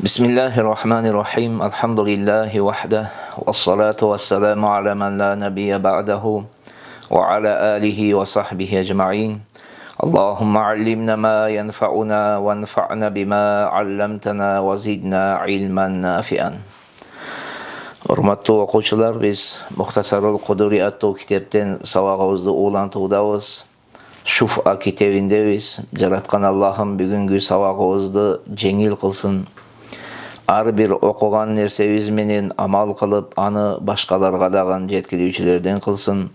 Bismillahirrahmanirrahim. Elhamdülillahi vahde. Vessalatu vesselamu ala men la nebiyye ba'dahu. Ve ala alihi ve sahbihi ecma'in. Allahümme allimna ma yenfa'una ve enfa'na bima allamtana ve zidna ilmen nafi'an. Hurmatly okuwçylar, biz Muhtasarul Kuduri atlı kitapten sabagыбызды ulantуудабыз. Şufa kitabindebiz. Jaratkan Allah'ım bugünkü sabagыбызды jеңил kılsın. Ar bir okugan nersebиz menен amal kılıp anı başkalarga dagı жеткирүүчүлөрдөн kılsın.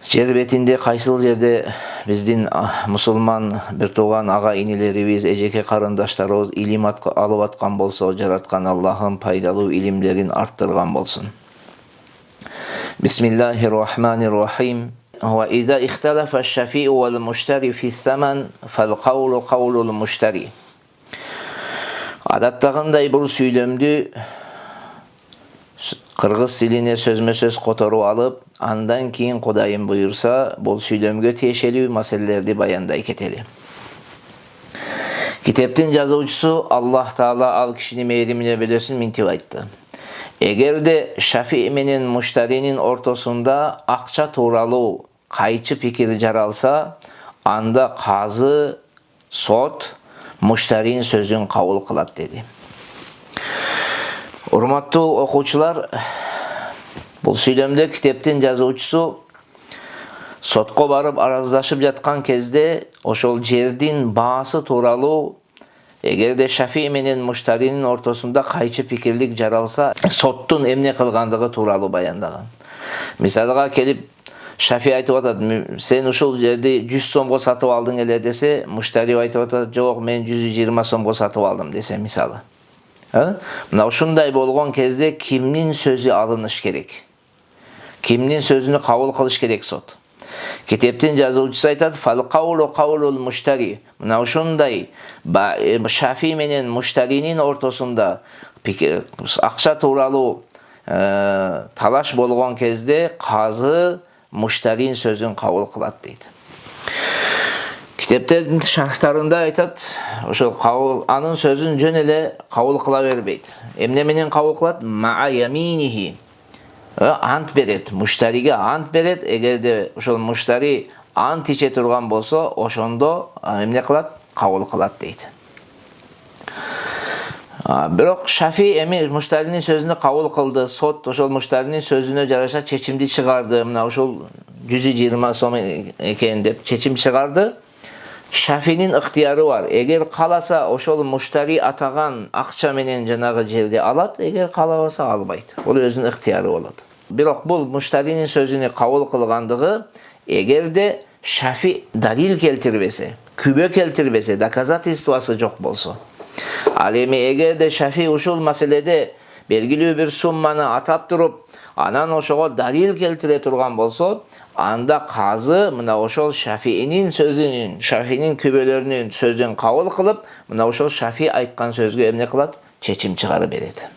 Жер бетинде кайсыл жерде биздин мусулман бир тууган ага инилерибиз, эжеке карындаштарыбыз илим алып аткан болсо, жараткан Аллахым пайдалуу илимдерин арттырган болсун. Bismillahirrahmanirrahim. Ve izâ ihtelefe'ş şefî'u vel müşteri fi's-semen fel kavlu kavlul müşteri. Adattagындай бул сүйлөмдү кыргыз тилине сөзмө-сөз которуп алып, андан кийин Кудайым буйрса, бул сүйлөмгө тиешелүү маселелерди баяндай кетели. Китептин жазуучусу Аллах Таала ал кишини мээримине бөлөсүн минтип айтты. Эгерде Шафи менен Муштаринин ортосунда акча тууралуу кайчы пикир жаралса, анда казы, сот Muştari'nin sözün kabul kılat dedi. Hurmatly okuwçylar, bu söylemde kitaptın yazıcısı sotko barıp arazlaşıp jatkan kezde oşol jerdin baası tuuralı egerde Şafii menen Muştari'nin ortasında kayçı pikirlik jaralsa sottun emne kılgandığı tuuralı bayandagan. Misalga kelip Şafii aytıp atadı, sen uşul yerde 100 somgo satıp aldın ele dese, Muştari aytıp atadı, yok men 120 somgo satıp aldım dese misalı. Mına uşunday bolgon kezde kimnin sözü alınış gerek? Kimnin sözünü kabul kılış gerek sot? Kiteptin yazıcısı aytadı, fal kavlu kavlul muştari. Mına uşunday Şafii menen Muştari'nin ortasında akça tuuralı talaş bolgon kezde kazı Muştari'nin sözün kabul kılat deydi. Kitaptın şartlarında aytat, oşo anın sözün jön ele kabul kıla berbeydi. Emne menen kabul kılat? Ma'a yaminihi. Ant beret, Muştari'ge ant beret. Egerde oşo Muştari ant içe turgan bolsa, oşondo emne kılat? Kabul kılat deydi. Biroq Şafii emi Muştari'nin sözünü kabul kıldı. Sot oşol Muştari'nin sözüne jaraşa çeçimdi çıkardı. Mına oşol 120 som eken dep çeçim çıkardı. Şafii'nin ihtiyarı var. Eğer kalasa oşol Muştari atagan akça menen janagı jerde alat, eğer kalabasa albaydı. Ol özünün ihtiyarı bolot. Biroq bul Muştari'nin sözünü kabul kılgandığı egerde Şafii dalil keltirbese, kübö keltirbese, doказательствосы жок bolsa. Al emi egerde Şafii uşul maselede belgili bir summanı atap durup anan oşoğa dalil keltire turgan bolsa, anda kazı mına oşol Şafii'nin sözünün, Şafii'nin kübölörünün sözün kabul kılıp, mına oşol Şafii aytkan sözgü emne kılat? Çeçim çıkarı beredi.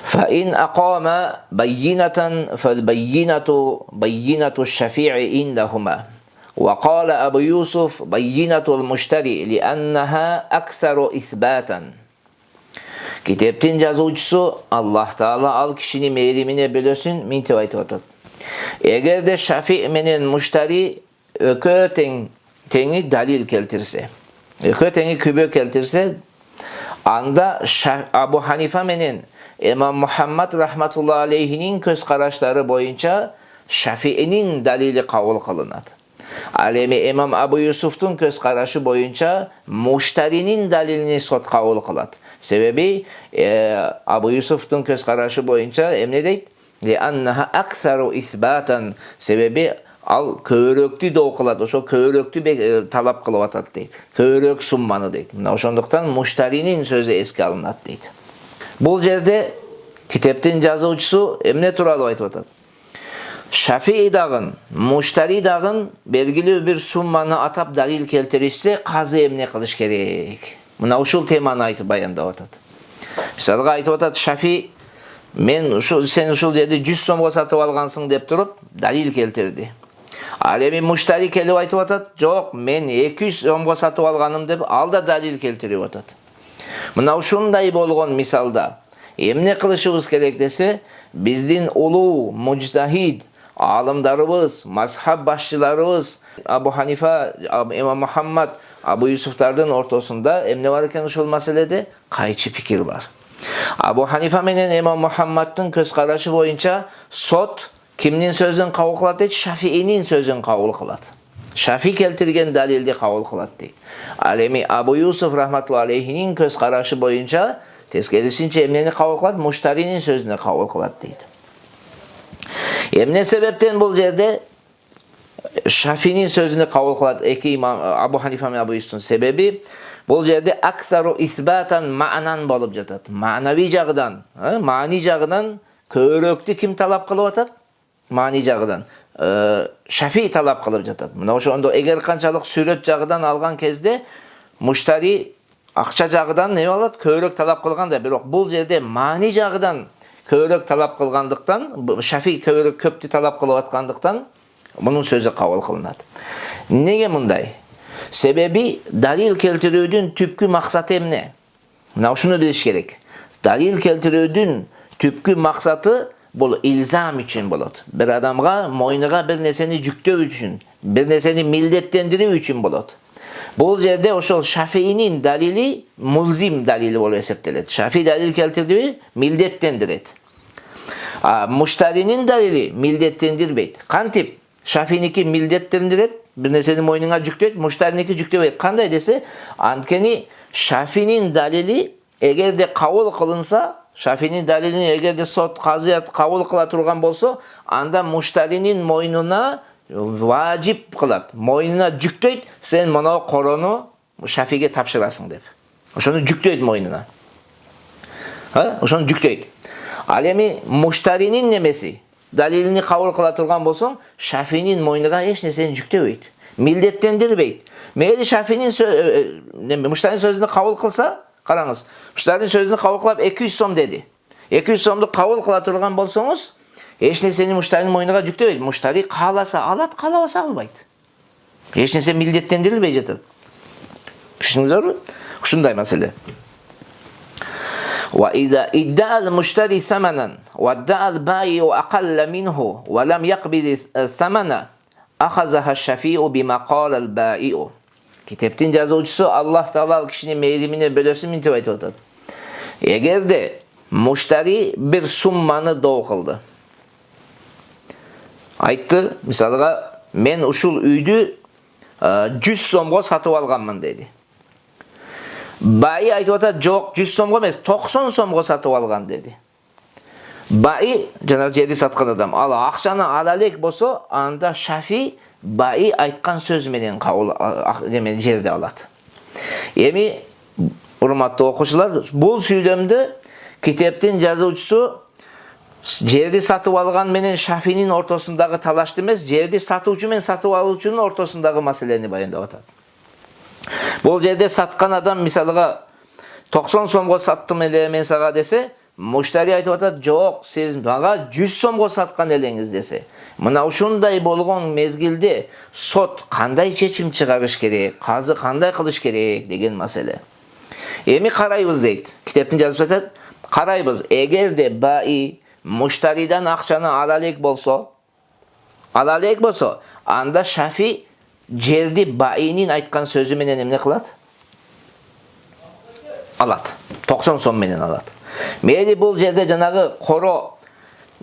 Fa in aqama bayyinatan fal bayyinatu bayyinatu Şafii indahuma. وقال أبو يوسف بينة المشتري لأنها أكثر إثباتا. Kitaptın yazıcısı Allah Teala al kişini meyrimine bölösün minti aytıp atadı. Eğer de Şafii menen Muştari ökö teňi dalil keltirse, ökö teňi kübö keltirse, anda Abu Hanifa menen İmam Muhammed rahmetullahi aleyhinin köz karaşları boyunca Şafii'nin dalili kabul kılınadı. Alemi İmam Abu Yusuf'tun köz karaşı boyunca Muştari'nin dalilini sot kabul kılat. Sebebi Abu Yusuf'tun köz karaşı boyunca emne deydi? لِأَنَّهَا أَكْثَرُ إِثْبَاتًا. Sebebi al köyröktü de okulat. Oşo köyröktü talap kılıp atat deydi. Köyrök summanı deydi. Oşonduktan Muştari'nin sözü eski alınat deydi. Bu jerde kitaptın yazıcısı emne turalı aytıp atat. Şafii dagın, Muştari dagın belgili bir summanı atap dalil keltirişse kazı emne kılış gerek. Mına uşul temany aytıp bayandap atat. Misalga aytıp atat, Şafii men sen uşul jerde 100 somgo satıp algansın dep turup dalil keltirdi. Ал эми муштари келип айтып атат, жок, мен 200 сомго сатып алганым деп ал да далил келтирип атат. Мына ушундай болгон мисалда эмне кылышыбыз керек десе, биздин улуу мужтахид алымдарыбыз, мазхаб башчыларыбыз Абу Ханифа, Имам Мухаммад, Абу Юсуфтардын ортосунда эмне бар экен ушул маселеде? Кайчы пикир бар. Абу Ханифа менен Имам Мухаммаддын көз карашы боюнча сот кимдин сөзүн кабыл кылат дейт? Шафиинин сөзүн кабыл кылат. Шафи келтирген далилди кабыл кылат дейт. Ал эми Абу Юсуф рахматуллахи алейхинин көз карашы боюнча тескерисинче эмнени кабыл кылат? Муштаринин сөзүнө кабыл кылат дейт. Эмне себептен бул жерде Шафинин сөзүнө кабыл кылат эки имам Абу Ханифа менен Абу Юсуфтун себеби бул жерде аксару исбатан маанан болуп жатат. Манави жагынан, маани жагынан көбүрөөктү ким талап кылып атат? Маани жагынан Шафи талап кылып жатат. Мына ошондо эгер канчалык сүрөт жагынан алган кезде муштари акча жагынан не алат? Көбүрөөк талап кылганда, бирок бул жерде маани жагынан көбүрөөк талап кылгандыктан, Шафи көбүрөөк көптү талап кылып аткандыктан мунун сөзү кабыл кылынат. Неге мындай? Себеби далил келтирүүдүн түпкү максаты эмне? Мына ушуну билиш керек. Далил келтирүүдүн түпкү максаты бул илзам үчүн болот. Бир адамга мойнуга бир нерсени жүктөө үчүн, бир нерсени милдеттендирүү үчүн болот. Бул жерде ошол Шафиинин далили мулзим далили болуп эсептелет. Шафи далил келтирди, милдеттендирет. Муштаринин далили милдеттендирбейт. Кантип? Шафиники милдеттендирет, бир нерсени мойнуңа жүктөйт, муштариники жүктөбөйт. Кандай десе, анткени Шафинин далили эгерде кабыл кылынса, Шафинин далилин эгерде сот казыят кабыл кыла турган болсо, анда муштаринин мойнуна важип кылат, мойнуна жүктөйт, сен мына корону Шафиге тапшырасың деп. Ошону жүктөйт мойнуна. Ошону жүктөйт. Ал эми муштаринин немеси? Далилini кабыл кыла турган болсоң, Шафинин мойнуга эч нерсени жүктөбөйт, милдеттендирбейт. Мейли Шафинин муштаринин сөзүнү кабыл кылса, караңыз, муштаринин сөзүнү кабыл кылып 200 сом деди. 200 сомду кабыл кыла турган болсоңуз, эч нерсени муштаринин мойнуга жүктөбөйт. Муштари кааласа алат, каалабаса албайт. Эч нерсе милдеттендирилбей жатат. Түшүндүңүзбү? Ушундай маселе. وإذا ادعى المشتري ثمنا وادعى البائع أقل منه ولم يقبض الثمن أخذها الشفيع بما قال البائع. Kitaptın yazıcısı Allah Teala kişinin meylimine bölösün mü aytып атат. Эгерде муштари бир сумманы доо кылды. Айтты, мисалга, мен ушул үйдү 100 сомго сатып алганмын деди. Bayi айтып атат, жок, 100 сомго эмес, 90 сомго сатып алган деди. Bayi, жана жерди саткан адам, ал акчаны ала элек болсо, анда Шафи bayi айткан сөз менен кабыл жерди алат. Эми, урматтуу окуучулар, бул сүйлөмдө китептин жазуучусу жерди сатып алган менен Шафинин ортосундагы талашты эмес, жерди сатуучу менен сатып алуучунун ортосундагы маселени баяндап атат. Бул жерде саткан адам мисалга 90 сомго саттым эле мен сага десе, муштари айтып атат, жок, сиз мага 100 сомго саткан элеңиз десе. Мына ушундай болгон мезгилде сот кандай чечим чыгарыш керек, казы кандай кылыш керек деген маселе. Эми карайбыз дейт. Китептин жазып атат, карайбыз, эгерде baи муштаридан акчаны ала элек болсо, анда Шафи жерди baи'нин айткан сөзү менен эмне кылат? Алат. 90 сом менен алат. Мейли бул жерде жанагы коро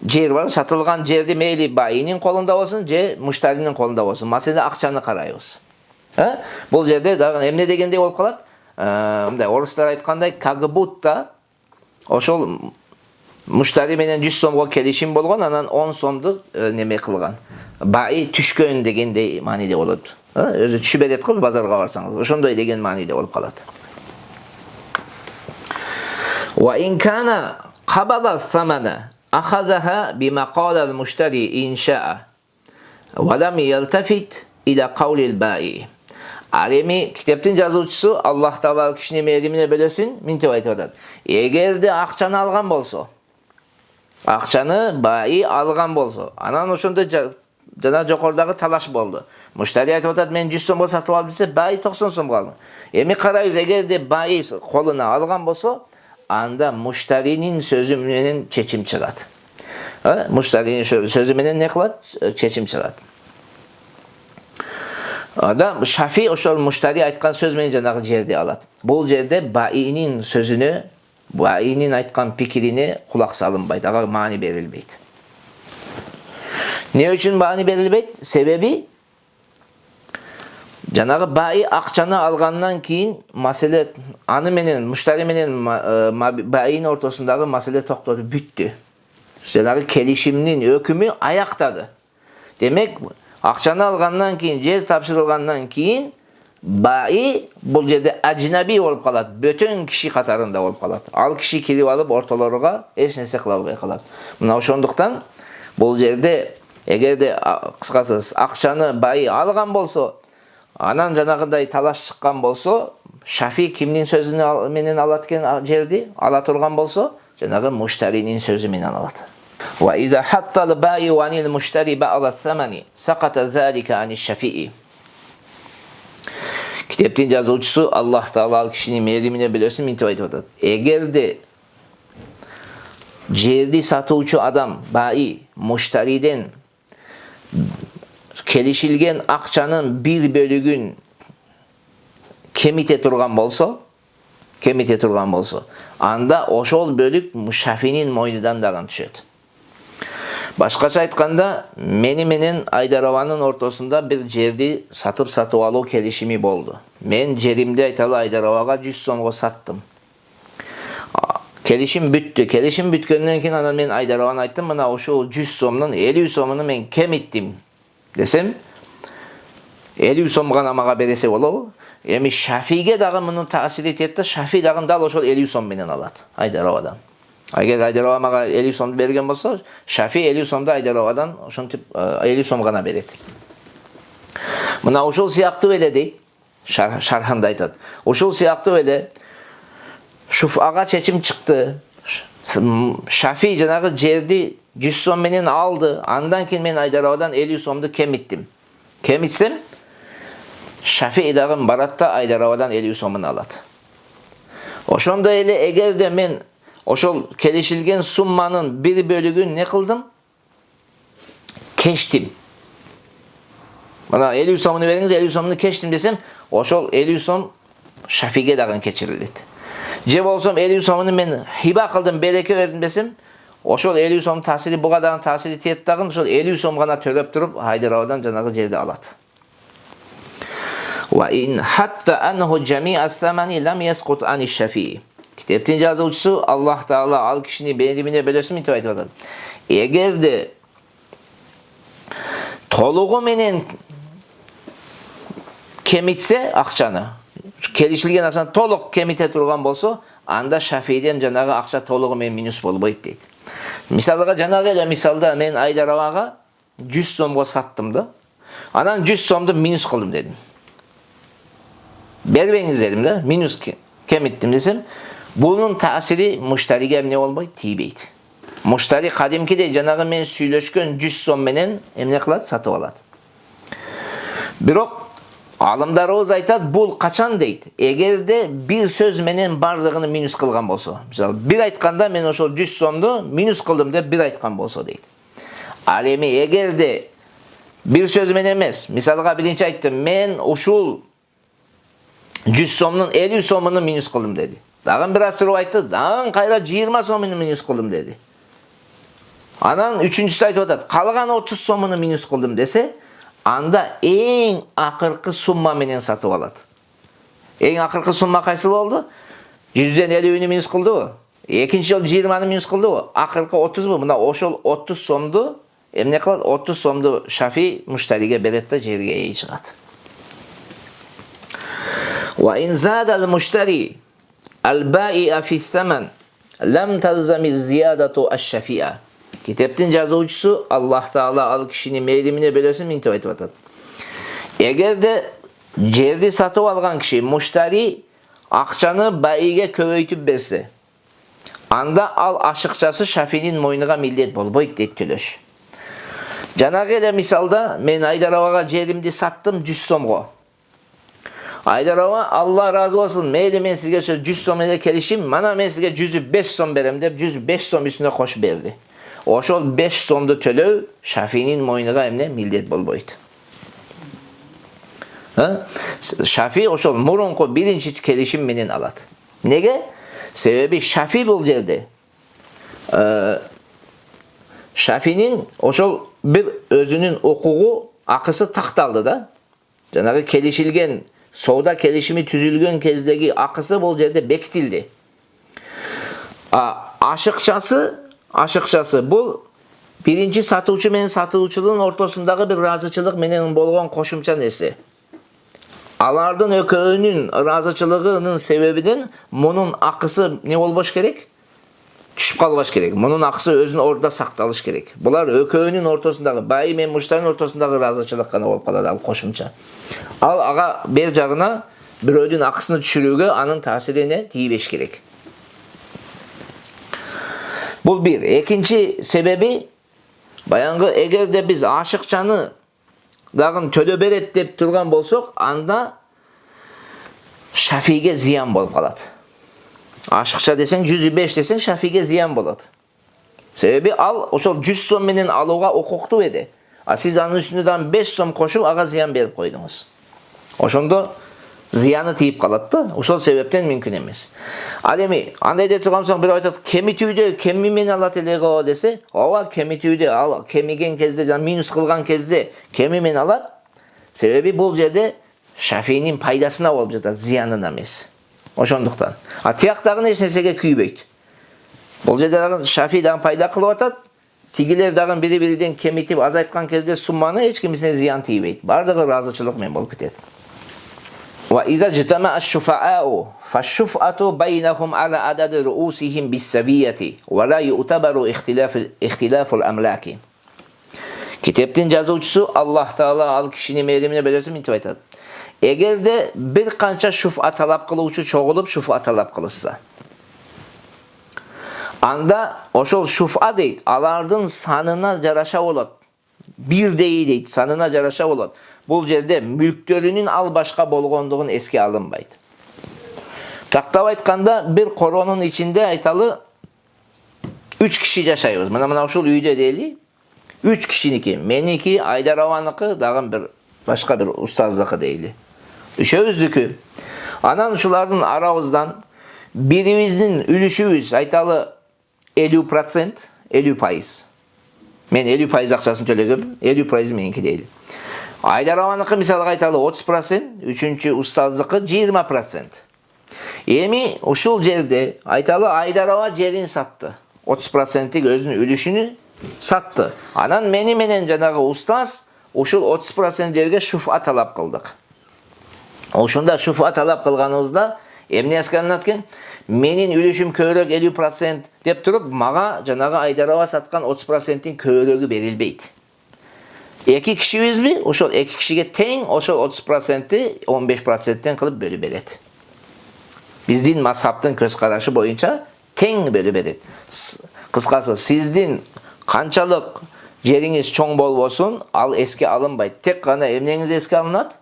жер бар, сатылган жерди мейли baи'нин колунда болсун, же муштаринин колунда болсун. Маселе акчаны карайбыз. Бул жерде дагы эмне дегендей болуп калат? Мындай орустар айткандай, как будто ошол муштари менен 100 сомго келишим болгон, анан 10 сомду неме кылган. Baи түшкөн дегендей мааниде болот. Өзү түшүп берет го базарга барсаңыз. Ошондой деген мааниде болуп калат. Wa in kana qabala thamana akhadhaha bima qala al-mushtari in sha'a wa lam yaltafit ila qawli al-ba'i. Alemi kitaptın жазуучусу Allah Taala kişini meyrimine bölösün, mintep aytып атат. Эгерде акчаны алган болсо, акчаны ba'i алган болсо, анан ошондо жана жокорудагы талаш болду. Муштари айтып атат, мен 100 сомго сатып алып десе, бай 90 сомго алды. Эми карайбыз, эгерде бай колуна алган болсо, анда муштаринин сөзү менен чечим чыгат. Муштаринин сөзү менен не кылат? Чечим чыгат. Ада Шафи ошол муштари айткан сөз менен жанагы жерди алат. Бул жерде байинин сөзүнө, байинин айткан пикирине кулак салынбайт, ага маани берилбейт. Ne üçün bahane berilbeyt? Sebebi janagı bayi akçanı algandan keyin masele anı menen, müşteri menen bayi'nin ortasındagı masele toktolu, büttü. Janagı kelişiminin ökümü ayaktadı. Demek akçanı algandan keyin, yer tapşırılgandan keyin bayi bu yerde ajnabi olup kalat. Bütün kişi katarında olup kalat. Al kişi kirip alıp ortalarına hiç nese kılalbay kalat. Mına oşonduktan bu yerde эгерде кыскасы акчаны байы алган болсо, анан жанагындай талаш чыккан болсо, Шафи кимдин сөзүнө менен алат экен жерди? Ала турган болсо, жанагы муштаринин сөзү менен алат. Ва иза хаттал байи ва анил муштари бa'da самани саката залика ани Шафии. Китептин жазуучусу Аллах Таала ал кишинин мээримине билесин мынтип айтып атат. Эгерде жерди сатуучу адам байи муштариден kelişilgen akçanın bir bölügün kemite turgan bolso, anda oşol bölük Şafi'nin moynidan dağın düşet. Başkaça aytkanda, meni Aydarovaның ortasında bir жерди satıp alуу kelişimi boldu. Men jerimde aytalı Aydarovaga 100 somgo sattım. Kelişim büttü. Kelişim bütkönden keyin anan men Aydarovana ayttım, mına oşu 100 somdun 50 somunu men kemittim desem, 50 som gana maga berese bolобу. Эми Шафиге дагы мунун таасири этет да, Шафи дагы дал ошол 50 сом менен алат Айдаровадан. Эгер Айдарова мага 50 сомду берген болсо, Шафи 50 сомду Айдаровадан ошентип 50 сом гана берет. Мына ошол сыяктуу эле дейт, шархында айтат. Ошол сыяктуу эле Шуфага чечим чыкты. Шафи жанагы жерди 100 сом менен алды. Андан кийин мен Айдаровадан 50 сомду кемиттим. Кемитсем, Шафи дагы барат да Айдаровадан 50 сомун алат. Ошондо эле эгерде мен ошол келишилген сумманын bir bölүгүн не кылдым? Кечтим. Мына 50 сомуну бериңиз, 50 сомуну кечтим десем, ошол 50 сом Шафиге дагы кечирилет. Же болсом 50 сомуну мен хиба кылдым, береке бердим десем, ошол 50 сом таасири буга дагы таасири тиет дагы, ошол 50 сом гана төлөп туруп Айдаровадан жанагы жерди алат. Ва ин хатта анху жами'а самани лам яскут ани Шафии. Китептин жазуучусу Аллах Таала ал кишини беримине бөлөсүн мынтип айтып атат. Эгерде толугу менен кемитсе акчаны, келишилген акчаны толук кемите турган болсо, анда Шафиден жанагы акча толугу менен минус болбойт дейт. Мисалга жанагы эле мисалда мен Айдаровага 100 сомго саттым да, анан 100 сомду минус кылдым дедим. Бербеңиz dedim de, minus kemittim desem, bunun taasiri müşteriге emne olmayıp tiyibeydi. Müşteri kadimkide janagı men süйлөшкөн 100 som menen emne kılat, satıp alat. Birok alımdarыбыз aytat, bul kaçan deydi. Egerde bir söz menen bardığını minus kılgan bolso. Misal, bir aytkanda men oşol 100 somdu minus kıldım de bir aytkan bolso deydi. Al emi egerde bir söz menen emes, misalga birinci ayttım, men oşul 100 somnun 50 somunu minus kıldım dedi. Dağın biraz turup ayttı, dağın kayra 20 somunu minus kıldım dedi. Anan üçüncüsü aytып atat, kalgan 30 somunu minus kıldım dese, anda en akırkı summa menen satıp alat. En akırkı summa kaysı oldu? 100'den 50'ni minus kıldı o. Ekinci yıl 20'ni minus kıldı o. Akırkı 30 bu. Bunda oşol 30 somdu, emne kılat 30 somdu Şafi müşteriге beret da jerge iyi çıgat. وإن زاد المشتري البائع في الثمن لم تلزم الزيادة الشفيعة. Kiteptin жазуучусу Аллах Таала ал кишини мээримине бөлөсүн мынтип айтып атат. Эгерде жерди сатып алган киши муштари акчаны байиге көбөйтүп берсе, анда ал ашыкчасы Шафинин мойнуга милдет болбойт дейт төлөш. Janagı ele misalda men Aydar Awaga jerimdi sattım 100 somgo. Aydar Awa Allah razı olsun. Meyli men sizge 100 som ele kelişim. Mana men sizge 105 som berem dep 105 som üstüne koşup berdi. Oşol 5 somdu төлөө Şafi'nin moynuga emne mildet bolboyt. Şafi oşol murunku birinci kelişim menen alat. Nege? Sebebi Şafi bul jerde. Şafi'nin oşol bir özünün okuğu akısı taktaldı da. Janagı kelişilgen, soğuda kelişimi tüzülgön kezdeki akısı bol jerde bekitildi. Aşıkçası bu birinci satuvçu menen satuvçuluğun ortasındagı bir razıçılık menen bolgon koşumça nerse. Alardın ökөөнүн razıçılığının sebebinin bunun akısı ne olboş gerek? Düşüp kalbaş gerek. Bunun akısı özünün orada saktalış gerek. Bular ökөөнүн ortasındagı, bayı men muştayın ortasındagı razıçılık gana olup kalады al koşumça. Al aga ber jagına biröydün akısını düşürүүгө anın tasirine тийбеш gerek. Bu bir. İkinci sebebi bayanғы egerde biz aşıkçanı dagın töle beret dep turgan bolsok anda Şafi'ge ziyan bolup kalat. Aşıkça desen 105 desen Şafi'ge ziyan bolat. Sebebi al oşol 100 som menen alууга okuktu edi. Siz anın üstünden 5 som koşup aga ziyan berip koydunuz. Oşondo ziyanı tiyip kalat da oşol sebepten mümkün emes. Al emi андай де турган соң bir айтат кеми түйдө кеми мен алат элего десе, ооба кеми түйдө ал кемиген кезде минус кылган кезде кеми мен алат. Себеби бул жерде Şafi'nin пайдасына болуп жатат, зиянына эмес. Ошондуктан. Тияктагы эч нерсеге күйбөйт. Бул жерде Şafi дагы пайда кылып атат. Тигилер дагы бири-бириден кемитип азайткан кезде сумманы эч кимисине зыян тийбейт. Бардыгы разычылык менен болуп кетет. وإذا اجتمع الشفعاء فالشفعة بينهم على عدد رؤوسهم بالسوية ولا يعتبر اختلاف الأملاك. Kitaptin жазуучусу Allah Taala al kişinin meylimine belirsin mintip aytadi. Eğer de bir kança şufa talap kılıuçu çoğulup şufa talap kılışsa. Anda oşol şufa deyit. Alardın sanına jaraşa bolat. Bir deyit sanına jaraşa bolat. Bul jerde mülktörünün al başka bolgonduğun eski alınbaydı. Taktap aytkanda bir koronun içinde aytalı 3 kişi yaşayıyoruz. Mana oşol үйdө deyli. 3 kişiniki, meniki, Aydar Awa'nıkı, dağın bir başka bir ustazdыкı deyli. Üçöbüzdükü. Anan şuların arabızdan birimizin ülüşübüz aytalı 50%, 50%. Men 50% akçasını төлөгөм, 50% meniki deyli. Aydar Awa'nıkı misalga aytalı 30%, üçüncü ustazdыкı 20%. Emi uşul jerde aytalı Aydar Awa jerin sattı. 30%'lik özünün ülüşünü sattı. Anan meni menen janagı ustaz uşul 30% жерге şufa talap kıldık. Oşunda şufa talap kılganımızda emne askanın atken menin ülüşüm köyrök 50% dep turup maga janagı Aydar Awa satkan 30%'in köyrögü berilbeydi. 2 kişiyiz mi? Oşol 2 kişiye teң oşol 30%'i 15%'ten kılıp bölü beret. Bizdin mazhaptın köz karaşı boyunca teң bölü beret. Kıskası sizdin kançalık жериңiz çoğ bolbosun, al eski alınbaydı. Tek gana emneniz eski alınat,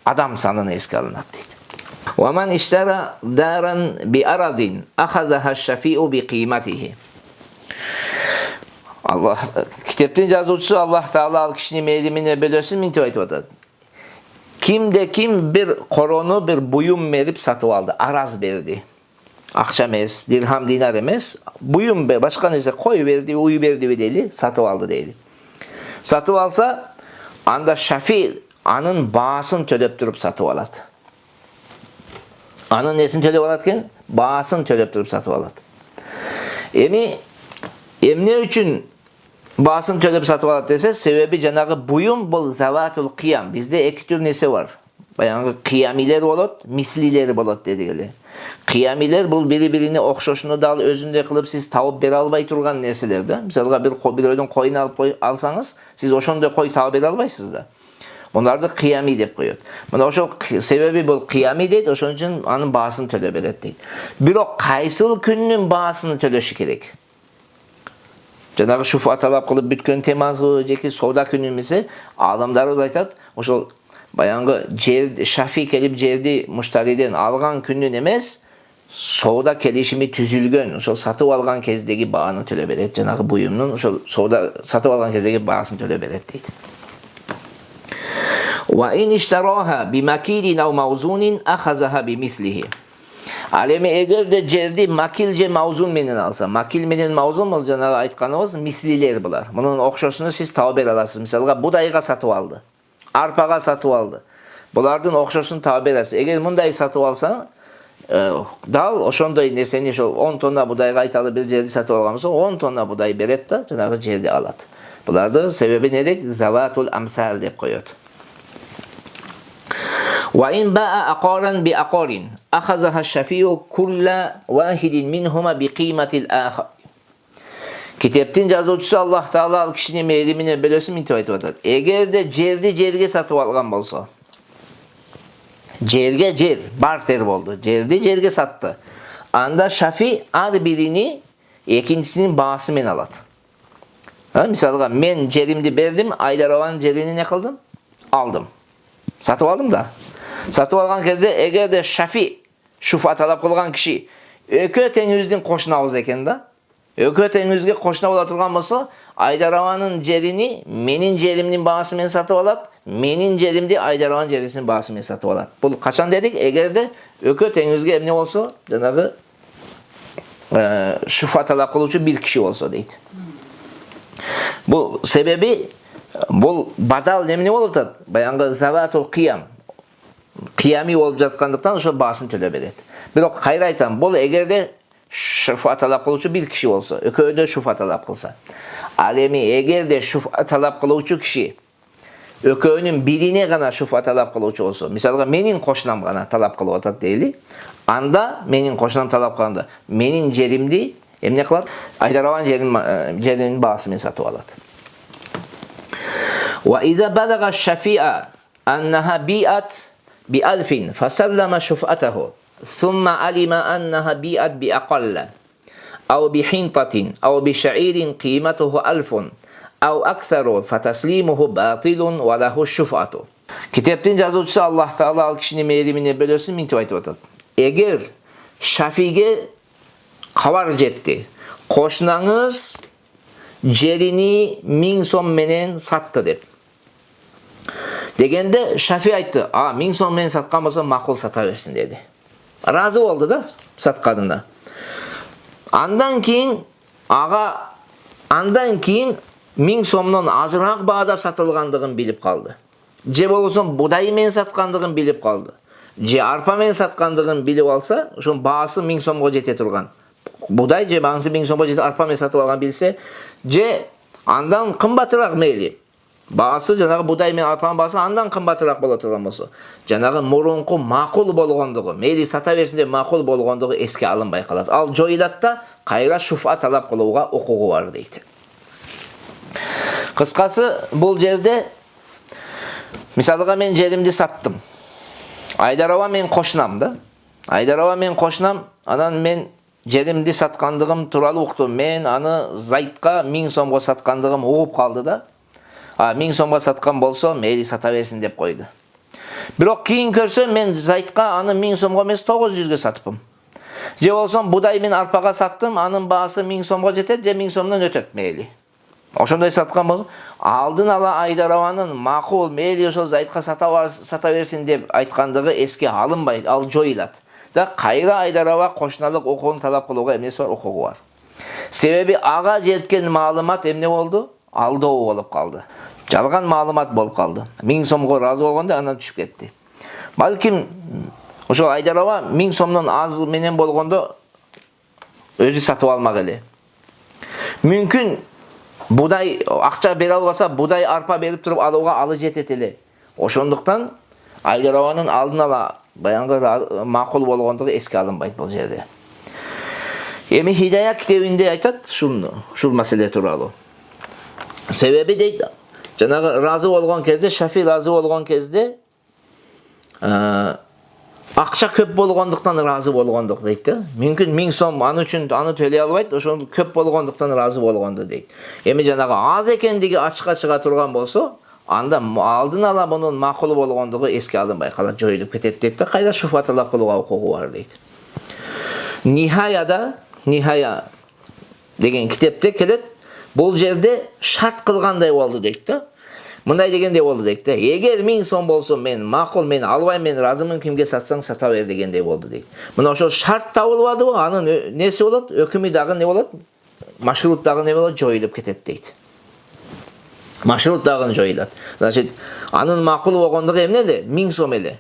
adam sanını eski alınat deydi. وَمَنْ اِشْتَرَى دَارًا بِأَرَضٍ أَخَذَهَا الشَّفِيءُ بِقِيمَتِهِ. Allah kitaptin yazıcısı Allah Teala al kişinin meylimine bölösün mintip aytıp atadı. Kimde kim bir koronu bir buyum verip satıp aldı, araz verdi. Akça emes, dirham dinar emes, buyum be başka neyse koy verdi, uyu verdi deyli, satıp aldı deyli. Satıp alsa anda Şafi anın bağısını tölep durup satıp aladı. Anın nesini tölep alatken bağısını tölep durup satıp aladı. Emne üçün bağısını tölep satıp aladı dese sebebi janagı buyum bol zavatul qiyam. Bizde iki tür nesi var. Bayanғы qiyamiler bolat, mislileri bolat dediğili. Qiyamiler bul biri-birini okşoşunu dal özünde kılıp siz tavıp bere albay turgan nerselerde. Misalga bir öydün koyunu alıp alsanız siz oşonda koy tavıp bere albaysınız da. Onlarda qiyami dep koyuyor. Buna oşo sebebi bul qiyami deydi, oşon için anın bağısını tölep eret deydi. Biro kaysıl künnün bağısını töleşi gerek. Janagı şufa talap kılıp bütkön temazı jeki soda günümüzü alimdarыбыз aytat, ошол баянгı Şafi kelip жерди muştariden algan күнүн emес, soda kelişimi tüzülgön, ошол satıp algan kezdegi bağını töle beret. Janagı buyumnun ошol soda satıp algan kezdegi bağısını töle beret deydi. Wa in ishtaraha bi makilin aw mawzunin akhazaha bi mislihi. Alemi eğer de cerdi makilce mavzun menen alsa, makil menen mavzun olacağına aytkanımız misliler bular. Bunun okşosunu siz taber alasınız. Mesela budayga satıp aldı, arpaga satıp aldı. Bulardan okşosunu taber alasınız. Eğer munday satıp alsan, dal oşondoy neseni şu 10 tonna budayga aytalı bir cerdi satıp algamsa 10 tonna buday beret da cenagı cerdi alat. Bularda sebebi nedir? Zavatul amsal dep koyuyordu. وَاِنْ بَاءَ اَقَارًا بِاَقَارٍ اَخَذَهَا الشَّفِيُّ كُلَّ وَاحِدٍ مِنْهُمَا بِقِيمَةِ الْآخَرِ. Kitaptin yazıcısı Allah Teala al kişinin meyrimine bölösün intibait vardır. Eğer de cerge satıp algan bolsa, cerge barter oldu. Cerge sattı. Anda Şafi ar birini ikincisinin bağısı men alat. Mesela men cerimdi berdim, Aydaravan cerini ne kıldım? Aldım. Satıp aldım da. Satıp algan kezde eğer de Şafi şufa talap kılgan kişi ökö tengüzün koşuna ağız eken da, ökö tengüzge koşuna olatılgan bolsa, Aydaravanın cerini menin ceriminin bağısı men satıp alat, menin cerimdi Aydaravan cerisinin bağısı men satıp alat. Bu kaçan dedik? Eğer de ökö tengüzge emne olsa, janagı şufa talap kılıcı bir kişi olsa deydi. Bu sebebi bu badal nemne olup da bayangı zavatul qiyam, qiyami olup jatkandыкtan ошо баасын төлөп берет. Бирок кайра айтам, бул эгерде şufa talap kılıcı bir kişi olsa, ököyde şufa talap kılsa. Alemi эгерде şufa talap kılıcı kişi ököyünün birine gana şufa talap kılıcı olsa, misalga menin koşunam gana talap kılıp atat deyli. Anda menin koşunam talap kılanda menin cerimdi emne kılat? Aydaravan cerinin baası men satıp alat. وإذا بلغ الشفيع أنها بيئت بألف فسلم شفعته ثم علم أنها بيئت بأقل أو بحنطة أو بشعير قيمته ألف أو أكثر فتسليمه باطل وله الشفعة. Kitaptin yazıcısı Allah Teala al kişinin meyrimine bölürsün mintibait vatat. Eğer Şafi'ge kavar jetti, koşnağız cerini 1000 som menen sattı dep. Degende Şafi aytты, 1000 som menen satkan bolsa makul sata versin dedi. Razı oldu da satkadında. Andan keyin 1000 somdan azırak bağda satılgandığın bilip kaldı. Je bolsun buday men satkandığın bilip kaldı. Je arpa men satkandığın bilip alsa, şun bağısı 1000 somga jete turgan. Buday je bağısı 1000 somga jete arpa men satıp algan bilse, je andan kımbatırak meyli. Bağısı janagı buday men arpanın bağısı andan kımbatırak bola turgan bolsa, janagı murunku makul bolgondugu, meyli sata versin de makul bolgondugu eske alınbay kalat. Al joylat da kayra şufa talap kılууга okugu var deydi. Kıskası bul jerde misalga men jerimdi sattım. Aydarova men koşnamdı. Aydarova men koşnam, anan men jerimdi satkandığım turalı uqtum. Men anı zaytqa 1000 somga satkandığım uğup kaldı da. 1000 somga satkan bolsa meyli sata versin dep koydu. Birok keyin körse men zaytqa anı 1000 somga emes 900'ge satıpım. Je bolsam buday men arpaga sattım, anın bağısı 1000 somga jetet, je 1000 somdan ötet meyli. Oşonday satkan bolsa, aldın ala Aydarovanın makul meyli oşo zaytqa sata versin dep aytkandığı eski alınbay, al joylat. Da kayra Aydarova koşnalık okuğunu talap kılууга emnesi var, okuğu var. Sebebi ağa jetken malumat emne oldu? Aldoo olup kaldı. Жалган маалымат болуп kaldı. 1000 somga razı болгондо анан түшүп кетти. Балким ошо Айдарова 1000 somдон аз менен болгондо өзү сатып алмак эле. Мүмкүн buday акча бере албаса, buday arpa берип туруп алууга алы жетет эле. Ошондуктан Aydarovanын алдын ала баянгы макул болгондугу эске алынбайт бул жерде. Эми Hidaya китебинде айтат шул маселе тууралуу. Sebebi deydi, janagı razı olgan kezde, Şafi razı olgan kezde Акча көп болгондуктан ыраазы болгондук дейт да. Мүмкүн 1000 сом аны үчүн аны төлөй албайт, ошол көп болгондуктан ыраазы болгонду дейт. Эми жанагы аз экендиги ачыкка чыга турган болсо, анда алдын ала мунун макул болгондугу эске алынбай калат, жоюлуп кетет дейт да. Кайда шуфа талап кылууга укугу бар дейт. Нихая деген китепте келет, бул жерде шарт кылгандай болду дейт да. Мындай дегендей болду дейт да. Эгер 1000 сом болсо мен макул, мен албайм, мен разымын, кимге сатсаң сата бер дегендей болду дейт. Мына ошол шарт табылбадыбы, анын неси болот? Өкүмү дагы не болот? Машрут дагы не болот? Жоюлуп кетет дейт. Машрут дагы жоюлат. Значит, анын макул болгондугу эмне? 1000 сом эле.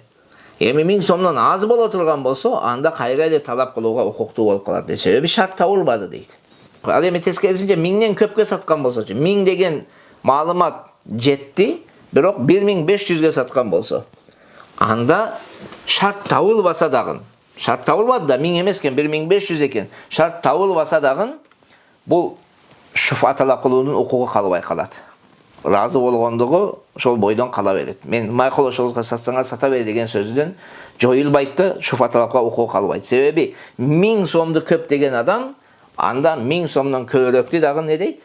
Эми 1000 сомдон аз боло турган болсо, анда кайра эле талап кылууга укуктуу болуп калат дейт. Себеби шарт табылбады дейт. Ал эми тескерисинче 1000ден көпкө саткан болсочу, 1000 деген маалымат жетти, бирок 1500ге саткан болсо, анда шарт табылбаса дагы, шарт табылбады да, 1000 эмес экен, 1500 экен, шарт табылбаса дагы бул шуфа талап кылуунун укугу калбай калат. Разы болгондугу ошол бойдон кала берет. Мен макул ошолго сатсаңар сата бер деген сөздөн жоюлбайт да, шуфа талапка укугу калбайт. Себеби 1000 сомду көп деген адам анда 1000 сомдон көбүрөктү дагы не дейт?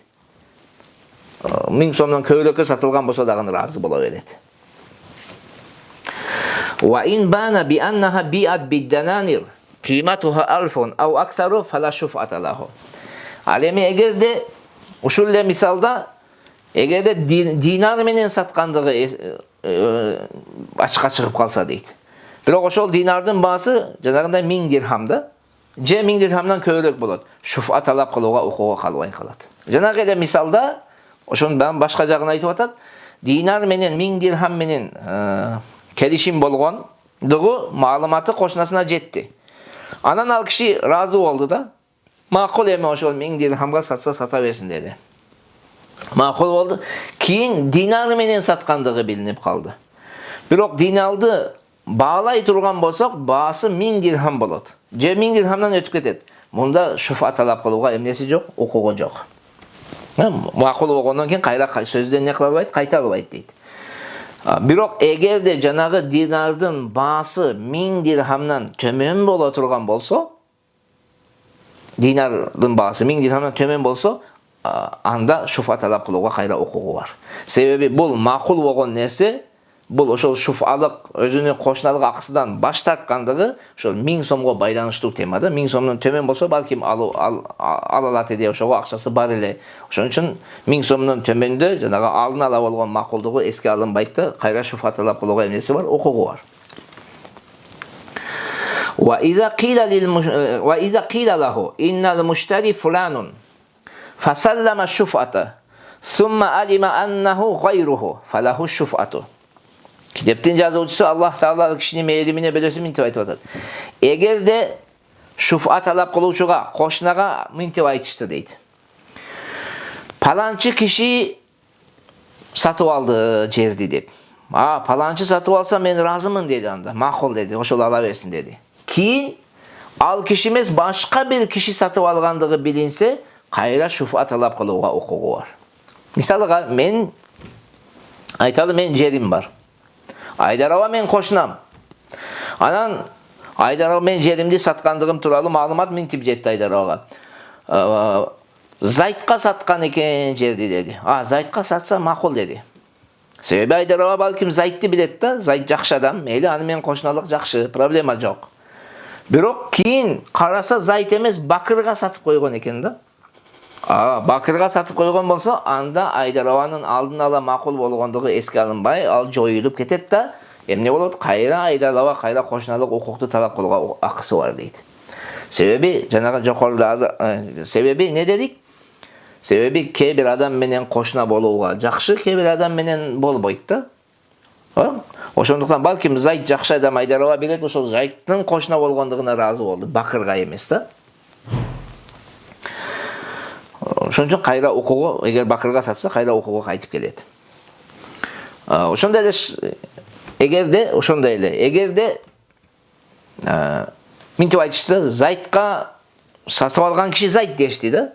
1000 сомдон көбүрөккө сатылган болсо дагы разы боло берет. Wa in bana bi annaha bi'at bid-dananir qimatuha 1000 aw aktharu fala shuf'ata lahu. Ал эми эгерде ушул эле мисалда эгерде динар менен саткандыгы ачыкка чыгып калса дейт. Бирок ошол динардын баасы жанагындай 1000 дирхам да, же 1000 дирхамдан көбүрөөк болот. Шуфа талап кылууга укугу калбай калат. Жанагы эле мисалда ошондон башка жагын айтып атат. Динар менен 1000 дирхам менен келишим болгондугу маалыматы кошунасына жетти. Анан ал киши разы болду да. Макул, эми ошол 1000 дирхамга сатса сата берсин деди. Макул болду. Кийин динар менен саткандыгы билинип калды. Бирок диналды баалай турган болсок, баасы 1000 дирхам болот. Же 1000 дирхамдан өтүп кетет. Мында шуфа талап кылууга эмнеси жок, укугу жок. Макул болгондон кийин кайра сөздөн не кыла албайт, кайта албайт дейт. Бирок эгерде жанагы динардын баасы 1000 дирхамдан төмөн боло турган болсо, динардын баасы 1000 дирхамдан төмөн болсо, анда шуфа талап кылууга кайра укугу бар. Себеби бул макул болгон нерсе, бул ошол шуфалык өзүнүн кошуналык акысынан баш тарткандыгы ошол 1000 сомго байланыштуу тема да. 1000 сомдон төмөн болсо балким ала алат эде, ошого акчасы бар эле. Ошон үчүн 1000 сомдон төмөндө жанагы алдын ала болгон макулдугу эске алынбайт да, кайра шуфа талап кылууга эмнеси бар, укугу бар. وإذا قيل له إن المشتري فلان فسلم الشفعة ثم علم أنه غيره فله الشفعة. Kitaptın yazıcısı Allah Teala kişinin meylimine belirsin mintip aytып атат. Эгерде шуфа талап кылуучуга, кошунага мынтип айтышты дейт. Паланчы киши сатып алды жерди деп. Паланчы сатып алса мен разымын деди анда. Макул деди, ошол ала берсин деди. Кийин ал киши эмес башка бир киши сатып алгандыгы билинсе, кайра шуфа талап кылууга укугу бар. Мисалга мен айталы, мен жерим бар. Айдарова мен кошунам. Анан Айдарова мен жеримди саткандыгым тууралуу маалымат мынтип жетти Айдаровага. Зайтка саткан экен жерди деди. Зайтка сатса макул деди. Себеби Айдарова балким Зайтты билет да, Зайт жакшы адам, мейли аны менен кошуналык жакшы, проблема жок. Бирок кийин караса Зайт эмес Бакырга сатып койгон экен да. Бакырга сатып койгон болсо, анда Айдарованын алдын ала макул болгондугу эске алынбай, ал жоюлуп кетет да, эмне болот? Кайра Айдарова кайра кошуналык укукту талап кылууга акысы бар дейт. Себеби жанагы жокоруда себеби не дедик? Себеби кээ бир адам менен кошуна болууга жакшы, кээ бир адам менен болбойт да. Ошондуктан балким Зайт жакшы адам, Айдарова билет, ошол Зайттын кошуна болгондугуна разы болду, Бакырга эмес да. Ошон үчүн кайра укугу, эгер Бакырга сатса, кайра укугу кайтып келет. Ошондой эле эгерде мынтип айтышты, Зайтка сатып алган киши Зайт дешти да.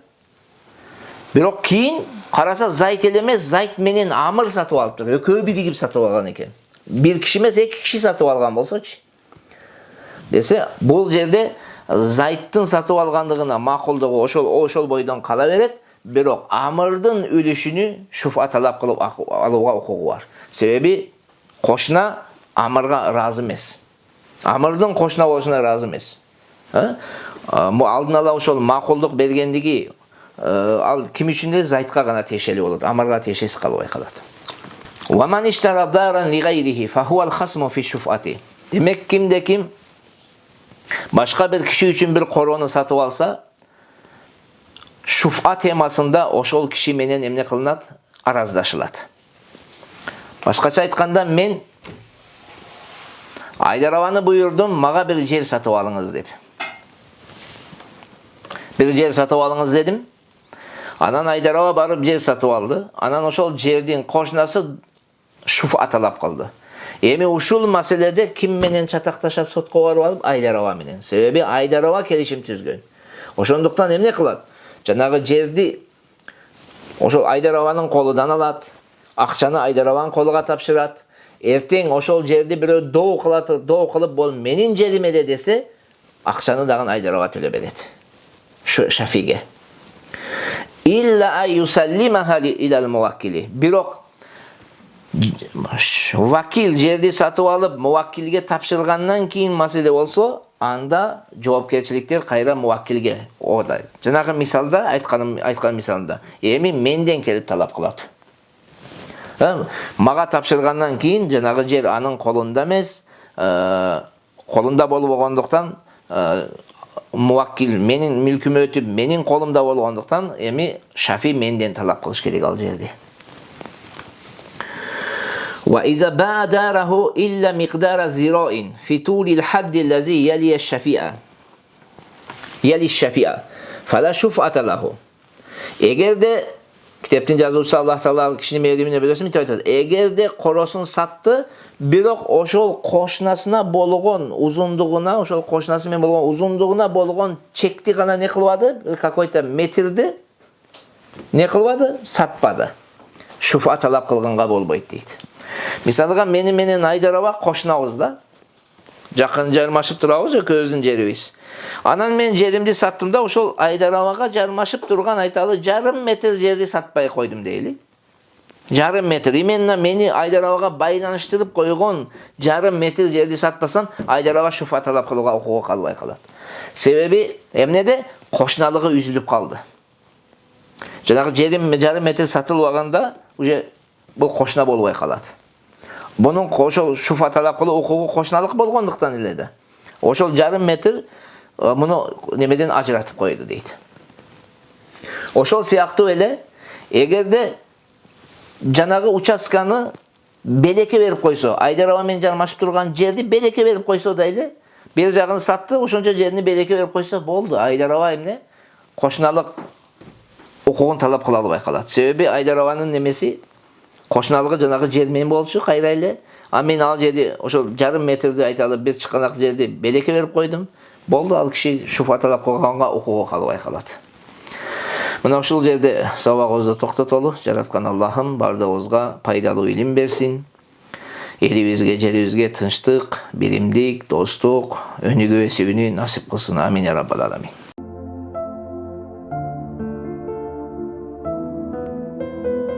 Бирок кийин караса Зайт эле эмес, Зайт менен Амыр сатып алыптыр. Экөө биригип сатып алган экен. Бир киши эмес, эки киши сатып алган болсочу. десе, бул жерде зайттын сатып алгандыгына макулдугу ошол бойдон кала берет, бирок амырдын үлүшүнү шуфа талап кылып алууга укугу бар. Себеби кошуна амырга ыраазы эмес. Амырдын кошуна болушуна ыраазы эмес. Алдын ала ошол макулдук бергендиги ал ким үчүн эле зайтка гана тиешелүү болот, амырга тиешеси калбай калат. Wa man ishtara daran li ghayrihi fa huwa al-khasmu fi shuf'ati. Demek kimde kim başka bir kişi için bir koronu satıp alsa, şufa temasında oşol kişi menen emne kılınat, arazdaşılat. Başkaça aytkanda men Aydaravany buyurdum, maga bir jer satıp alыңыз dep. Bir jer satıp alыңыз dedim. Anan Aydarava barıp jer satıp aldı. Anan oşol jerdin koşnası şufa talap kıldı. Эми ушул маселеде ким менен чатакташа сотко барып алып? Айдарова менен. Себеби Айдарова келишим түзгөн. Ошондуктан эмне кылат? Жанагы жерди ошол Айдараванын колунан алат, акчаны Айдараванын колуга тапшырат. Эртең ошол жерди бирөө доо кылып бул менин жерим эле десе, акчаны дагы Айдарова төлөп берет. Шафиге. İlla ay yusallimaha ilal muvakkili. Бирок vakil жерди сатып алып муваkkilге тапшыргандан кийин маселе болсо, анда жоопкерчиликтер кайра муваkkilге. Ода. Жанагы мисалда айткан мисалда, эми менден келип талап кылат. Мага тапшыргандан кийин жанагы жер анын колунда эмес, колунда болгондуктан муваkkil менин мүлкүмө өтүп, менин колумда болгондуктан эми Шафи менден талап кылыш керек ал жерди. وإذا باع داره إلا مقدار زراع في طول الحد الذي يلي الشفيعة فلا شفعة له. Eğer de kitaptın yazıcısı Allah Teala kişinin mevlimine biliyorsun, eğer de korosun sattı, birok oşol koşnasına bolğon uzunluğuna, oşol koşnası men bolğon uzunluğuna bolğon çekti gana ne kılvadı? Какой-то metrdi. Ne kılvadı? Satmadı. Şufa talap kılgınga bolbayt deydi. Misalga menен Айдарова кошунабызда. Жакын жармашып турабыз, экөөбүздүн жерибиз. Анан мен жеримди саттым да, ошол Айдаровага жармашып турган айталы жарым метр жерди сатпай койдум дейли. Жарым метр. Именно мени Айдаровага байланыштырып койгон жарым метр жерди сатпасам, Айдарова шуфа талап кылууга укугу калбай калат. Себеби эмнеде? Кошуналыгы үзүлүп калды. Жанагы жерим жарым метр сатылып алганда, уже бул кошуна болбой калат. Bunun ошол шуфа талап кылуу укугу кошуналык болгондуктан эле да. Ошол жарым метр муну немеден ажыратып койду дейт. Ошол сыяктуу эле эгерде жанагы участканы белекке берип койсо, Айдарова менен жармашып турган жерди белекке берип койсо да эле, бир жагын сатты, ошончо жерини белекке берип койсо болду. Айдарова эмне? Кошуналык укугун талап кыла албай калат. Себеби Айдарованын немеси кошуналыгы жанагы жер менен болчу, кайра эле. А мен ал жерди ошол жарым метрди айталы бир чыканак жерди белекке берип койдум. Болду, ал киши шуфа талап кылганга укугу калбай калат. Мына ушул жерде сабагыбызды токтотолу. Жараткан Аллахым бардыгыбызга пайдалуу илим берсин. Элибизге, жерибизге тынчтык, биримдик, достук, өнүгүү эсебини насип кылсын. Амин я раббал аламин.